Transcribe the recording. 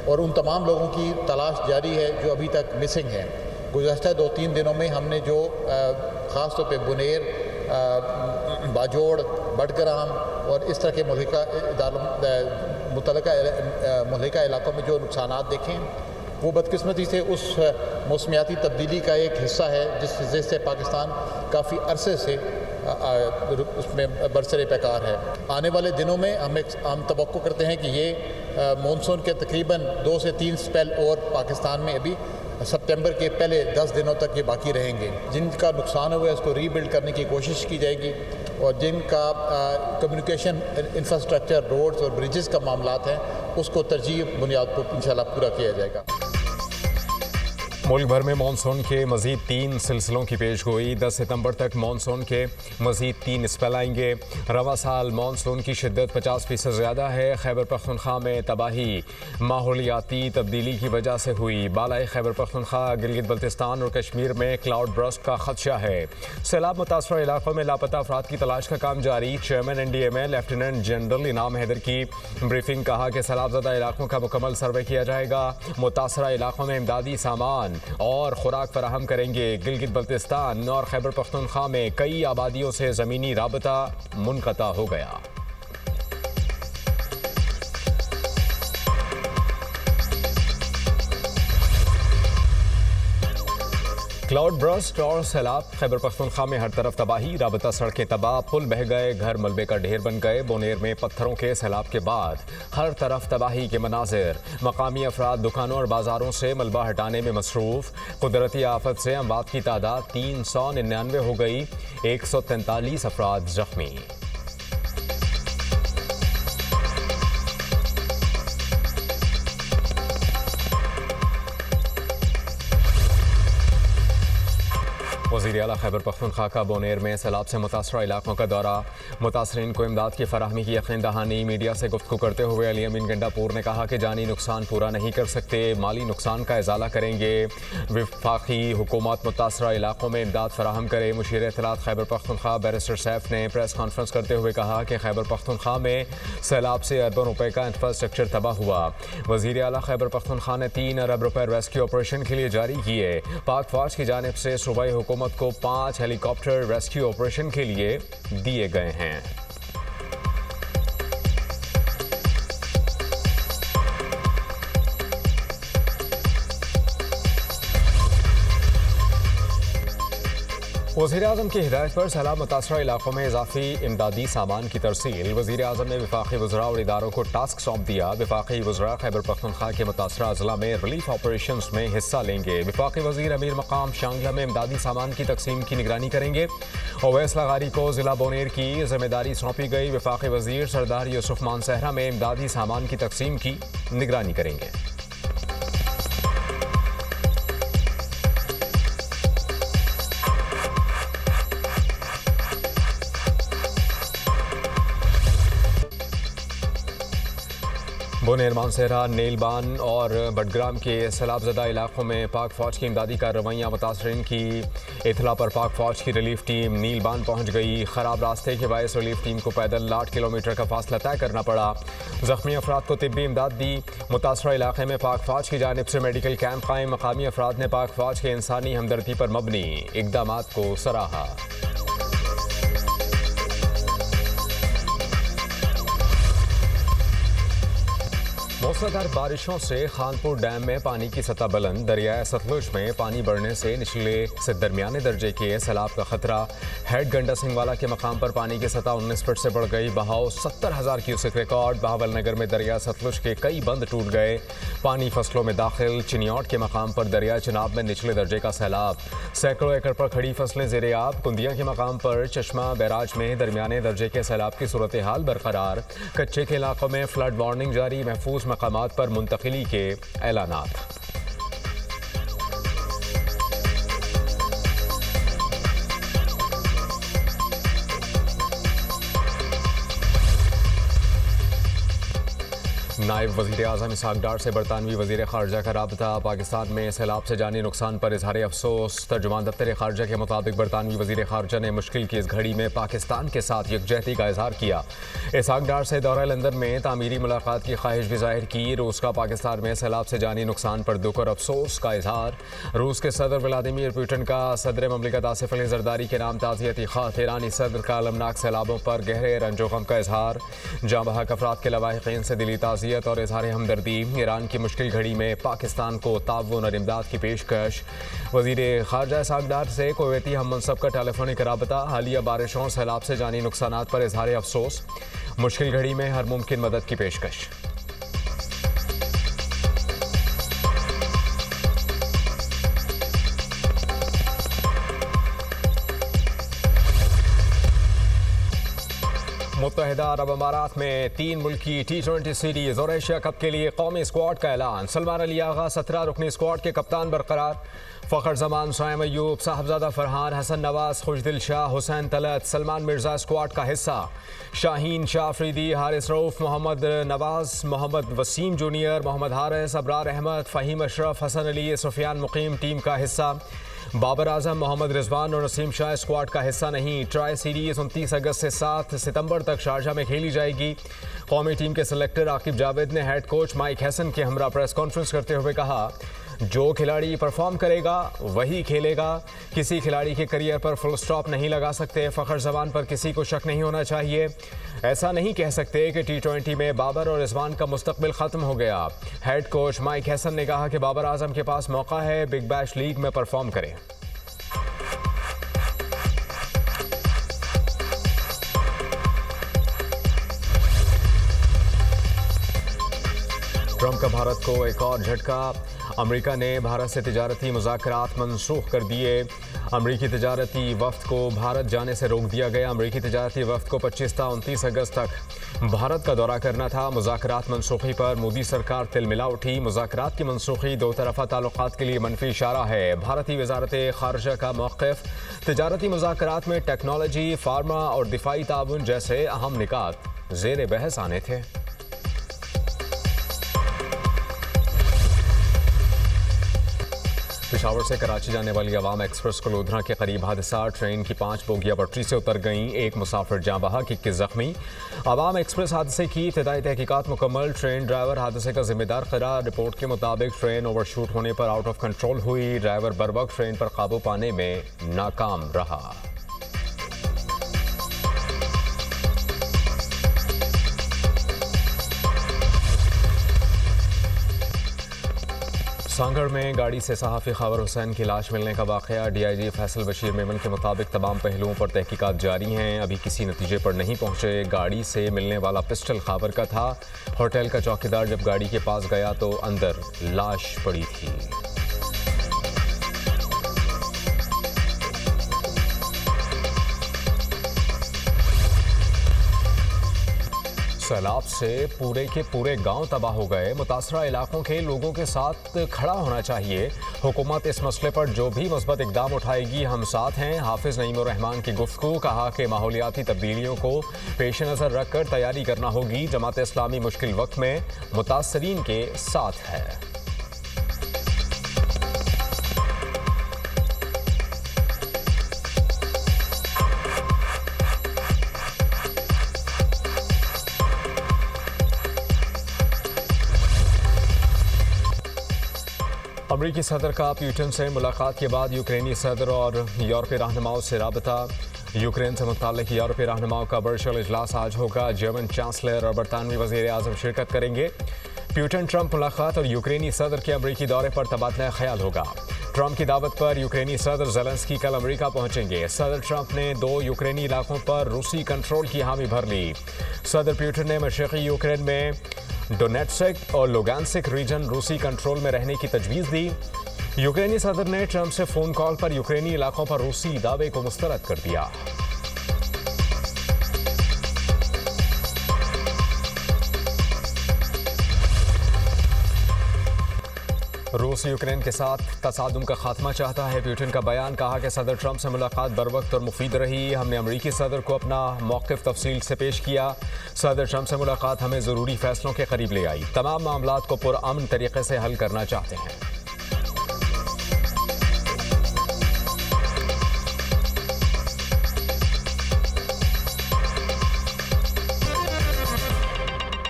और उन तमाम लोगों की तलाश जारी है जो अभी तक मिसिंग हैं। गुज़श्ता 2-3 दिनों में हमने जो ख़ास तौर पे बुनेर, बाजोड़, बडग्राम और इस तरह के मुतल्लिका इलाकों में जो नुकसानात देखें वो बदकिस्मती से उस मौसमियाती तब्दीली का एक हिस्सा है जिस वजह से पाकिस्तान काफ़ी अरसे से उसमें बरसरे पैकार है। आने वाले दिनों में हम तवक्को करते हैं कि ये मानसून के तकरीबन 2 से 3 स्पेल और पाकिस्तान में अभी सितंबर के पहले 10 दिनों तक ये बाकी रहेंगे। जिनका नुकसान हुआ है उसको रीबिल्ड करने की कोशिश की जाएगी और जिनका कम्युनिकेशन इंफ्रास्ट्रक्चर, रोड्स और ब्रिजेस का मामलात हैं उसको तरजीह बुनियाद पर इंशाल्लाह पूरा किया जाएगा। मुल्क भर में मानसून के मज़ीद 3 सिलसिलों की पेशगोई। 10 सितंबर तक मानसून के मज़ीद 3 स्पेल आएंगे। रवा साल मानसून की शिद्दत 50% ज़्यादा है। खैबर पख्तूनख्वा में तबाही माहौलियाती तब्दीली की वजह से हुई। बालाई खैबर पख्तूनख्वा, गिलगित बल्तिस्तान और कश्मीर में क्लाउड बर्स्ट का खदशा है। सैलाब मुतासरा इलाकों में लापता अफराद की तलाश का काम जारी। चेयरमैन NDMA लेफ्टिनेंट जनरल इनाम हैदर की ब्रीफिंग। कहा कि सैलाबज़दा इलाकों का मुकम्मल सर्वे किया जाएगा। मुतासरा इलाकों में इमदादी सामान और खुराक फराहम करेंगे। गिलगित बल्तिस्तान और खैबर पख्तूनख्वा में कई आबादियों से ज़मीनी राबता मुनक़ता हो गया। क्लाउड बर्स्ट और सैलाब। खैबर पख्तूनख्वा में हर तरफ तबाही, राबता सड़कें तबाह, पुल बह गए, घर मलबे का ढेर बन गए। बोनेर में पत्थरों के सैलाब के बाद हर तरफ तबाही के मनाजिर। मकामी अफराद दुकानों और बाजारों से मलबा हटाने में मसरूफ। कुदरती आफत से अमवात की तादाद 399 हो गई, 143 अफराद जख्मी। वज़ीर आला खैबर पख्तूनख्वा का बोनेर में सैलाब से मुतासरा इलाकों का दौरा। मुतासरीन को इमदाद की फराहमी की यकीन दहानी। मीडिया से गुफ्तगू करते हुए अली अमीन गंडापुर ने कहा कि जानी नुकसान पूरा नहीं कर सकते, माली नुकसान का इजाला करेंगे। वफाकी हुकूमत मुतासरा इलाकों में इमदाद फराहम करे। मुशीर इत्तलात खैबर पख्तूनख्वा बैरिस्टर सैफ ने प्रेस कॉन्फ्रेंस करते हुए कहा कि खैबर पख्तूनख्वा में सैलाब से अरबों रुपए का इंफ्रास्ट्रक्चर तबाह हुआ। वज़ीर आला खैबर पख्तूनख्वा ने 3 अरब रुपए रेस्क्यू ऑपरेशन के लिए जारी किए। पाक फौज की जानिब से सूबाई हुकूमत को 5 हेलीकॉप्टर रेस्क्यू ऑपरेशन के लिए दिए गए हैं। वज़ीर-ए-आज़म की हिदायत पर सैलाब मुतासरा इलाकों में इजाफी इमदादी सामान की तरसील। वज़ीर-ए-आज़म ने वफाकी वज़रा और इदारों को टास्क सौंप दिया। वफाकी वज़रा खैबर पख्तूनख्वा के मुतासरा अज़ला में रिलीफ ऑपरेशंस में हिस्सा लेंगे। वफाकी वज़ीर अमीर मकाम शांगला में इमदादी सामान की तकसीम की निगरानी करेंगे। ओवैस लगारी को ज़िला बोनेर की जिम्मेदारी सौंपी गई। वफाकी वज़ीर सरदार यूसुफ मान सहरा में इमदादी सामान की तकसीम की निगरानी करेंगे। बोनेर, मानसेरा, नेलबान और बडग्राम के सैलाबज़दा इलाकों में पाक फ़ौज की इमदादी कार्रवाइयाँ। मुतासरीन की इतला पर पाक फ़ौज की रिलीफ टीम नीलबान पहुँच गई। ख़राब रास्ते के बायस रिलीफ टीम को पैदल 8 किलोमीटर का फासला तय करना पड़ा। ज़ख्मी अफराद को तिब्बी इमदाद दी। मुतासरा इलाके में पाक फ़ौज की जानिब से मेडिकल कैंप कायम। मकामी अफराद ने पाक फ़ौज के इंसानी हमदर्दी पर मबनी इक़दामात को सराहा। मूसलाधार बारिशों से खानपुर डैम में पानी की सतह बुलंद। दरियाए सतलुज में पानी बढ़ने से निचले से दरमियाने दर्जे के सैलाब का खतरा। हेड गंडा सिंहवाला के मकाम पर पानी की सतह 19 फुट से बढ़ गई। बहाव 70,000 क्यूसेक रिकॉर्ड। बहावल नगर में दरिया सतलुज के कई बंद टूट गए। पानी फसलों में दाखिल। चिनियाट के मकाम पर दरिया चिनाब में निचले दर्जे का सैलाब। सैकड़ों एकड़ पर खड़ी फसलें ज़ेरे आब। कुंदिया के मकाम पर चश्मा बैराज में दरमियाने दर्जे के सैलाब की सूरत हाल बरकरार। कच्चे के इलाकों में फ्लड वार्निंग जारी। महफूज मकामात पर मुंतकिली के ऐलानात। नायब वज़ीर आज़म इसहाक डार से बरतानवी वज़ीर ख़ारजा का राबता। पाकिस्तान में सैलाब से जानी नुकसान पर इजहार अफसोस। तर्जुमान दफ्तर ख़ारजा के मुताबिक बरतानवी वज़ीर ख़ारजा ने मुश्किल की इस घड़ी में पाकिस्तान के साथ यकजहती का इजहार किया। इसहाक डार से दौरा लंदन में तामीरी मुलाकात की ख्वाहिश भी जाहिर की। रूस का पाकिस्तान में सैलाब से जानी नुकसान पर दुख और अफसोस का इजहार। रूस के सदर व्लादिमीर पुतिन का सदर ममलिकत आसिफ अली ज़रदारी के नाम ताज़ियती ख़त। ईरानी सदर का अलमनाक सैलाबों पर गहरे रंजो गम का इजहार। जाँ बहक अफराद के लवाहिकीन से दिली ताज़ियत और इजहार हमदर्दी। ईरान की मुश्किल घड़ी में पाकिस्तान को ताउन और इमदाद की पेशकश। वज़ीर ख़ारजा इसहाक डार से कुवैती हम मनसब का टेलीफोनिक राबता। हालिया बारिशों और सैलाब से जानी नुकसानात पर इजहार अफसोस। मुश्किल घड़ी में हर मुमकिन मदद की पेशकश। मुत्तहिदा अरब अमारात में 3 मुल्की T20 सीरीज और एशिया कप के लिए कौमी स्क्वाड का ऐलान। सलमान अली आगा 17 रुकनी स्क्वाड के कप्तान बरकरार। फ़खर जमान, साइम अयूब, साहबजादा फरहान, हसन नवाज, खुशदिल शाह, हुसैन तलत, सलमान मिर्जा स्क्वाड का हिस्सा। शाहीन शाह अफरीदी, हारिस रऊफ, मोहम्मद नवाज, मोहम्मद वसीम जूनियर, मोहम्मद हारिस, अबरार अहमद, फ़हीम अशरफ, हसन अली, सुफियान मुकीम टीम का हिस्सा। बाबर आजम, मोहम्मद रिजवान और नसीम शाह स्क्वाड का हिस्सा नहीं। ट्राई सीरीज़ 29 अगस्त से 7 सितंबर तक शारजा में खेली जाएगी। कौमी टीम के सेलेक्टर आकिब जावेद ने हेड कोच माइक हैसन के हमरा प्रेस कॉन्फ्रेंस करते हुए कहा, जो खिलाड़ी परफॉर्म करेगा वही खेलेगा। किसी खिलाड़ी के करियर पर फुल स्टॉप नहीं लगा सकते। फ़खर जमान पर किसी को शक नहीं होना चाहिए। ऐसा नहीं कह सकते कि T20 में बाबर और रिजवान का मुस्तकबिल ख़त्म हो गया। हेड कोच माइक हैसन ने कहा कि बाबर आजम के पास मौका है बिग बैश लीग में परफॉर्म करें। ट्रंप का भारत को एक और झटका। अमेरिका ने भारत से तिजारती मुज़ाकरात मनसूख कर दिए। अमेरिकी तिजारती वफ्द को भारत जाने से रोक दिया गया। अमेरिकी तिजारती वफ्द को 25 से 29 अगस्त तक भारत का दौरा करना था। मुज़ाकरात मनसूखी पर मोदी सरकार तिलमिला उठी। मुज़ाकरात की मनसूखी दो तरफ़ा ताल्लुकात के लिए मनफी इशारा है। भारतीय वज़ारत ख़ारजा का मौक़िफ़ तिजारती मुज़ाकरात में टेक्नोलॉजी, फार्मा और दिफाई ताउन जैसे अहम निकात ज़ेर बहस आने थे। पेशावर से कराची जाने वाली अवाम एक्सप्रेस को लोधरा के करीब हादसा। ट्रेन की 5 बोगियां पटरी से उतर गईं। एक मुसाफिर जाँ बहक, 21 जख्मी। अवाम एक्सप्रेस हादसे की इब्तदाई तहकीकात मुकम्मल। ट्रेन ड्राइवर हादसे का जिम्मेदार करार। रिपोर्ट के मुताबिक ट्रेन ओवरशूट होने पर आउट ऑफ कंट्रोल हुई। ड्राइवर बरवक्त ट्रेन पर काबू पाने में नाकाम रहा। सांगड़ में गाड़ी से सहाफ़ी ख़ावर हुसैन की लाश मिलने का वाक़या। DIG फैसल बशीर मेमन के मुताबिक तमाम पहलुओं पर तहकीकात जारी हैं। अभी किसी नतीजे पर नहीं पहुँचे। गाड़ी से मिलने वाला पिस्टल ख़ावर का था। होटल का चौकीदार जब गाड़ी के पास गया तो अंदर लाश पड़ी थी। सैलाब से पूरे के पूरे गांव तबाह हो गए। मुतासरा इलाकों के लोगों के साथ खड़ा होना चाहिए। हुकूमत इस मसले पर जो भी मुस्बत इकदाम उठाएगी हम साथ हैं। हाफिज नईमुर रहमान की गुफ्तगू। कहा कि माहौलियाती तब्दीलियों को पेश नज़र रखकर तैयारी करना होगी। जमात इस्लामी मुश्किल वक्त में मुतासरीन के साथ है। अमरीकी सदर का पुतिन से मुलाकात के बाद यूक्रेनी सदर और यूरोपीय रहनुमाओं से राबता। यूक्रेन से मुताल्लिक़ यूरोपीय रहनुमाओं का वर्चुअल इजलास आज होगा। जर्मन चांसलर और बरतानवी वज़ीर आज़म शिरकत करेंगे। पुतिन ट्रंप मुलाकात और यूक्रेनी सदर के अमरीकी दौरे पर तबादला ख्याल होगा। ट्रंप की दावत पर यूक्रेनी सदर ज़ेलेंस्की कल अमरीका पहुंचेंगे। सदर ट्रंप ने 2 यूक्रेनी इलाकों पर रूसी कंट्रोल की हामी भर ली। सदर पुतिन ने मशरक़ी यूक्रेन में डोनेट्स्क और लुगांस्क रीजन रूसी कंट्रोल में रहने की तजवीज़ दी। यूक्रेनी सदर ने ट्रंप से फ़ोन कॉल पर यूक्रेनी इलाकों पर रूसी दावे को मुस्तरद कर दिया। रूस यूक्रेन के साथ तसादुम का खात्मा चाहता है। पुतिन का बयान, कहा कि सदर ट्रंप से मुलाकात बरवक्त और मुफीद रही। हमने अमरीकी सदर को अपना मौक़िफ़ तफसील से पेश किया। सदर ट्रंप से मुलाकात हमें ज़रूरी फैसलों के करीब ले आई। तमाम मामलात को पुरअमन तरीके से हल करना चाहते हैं।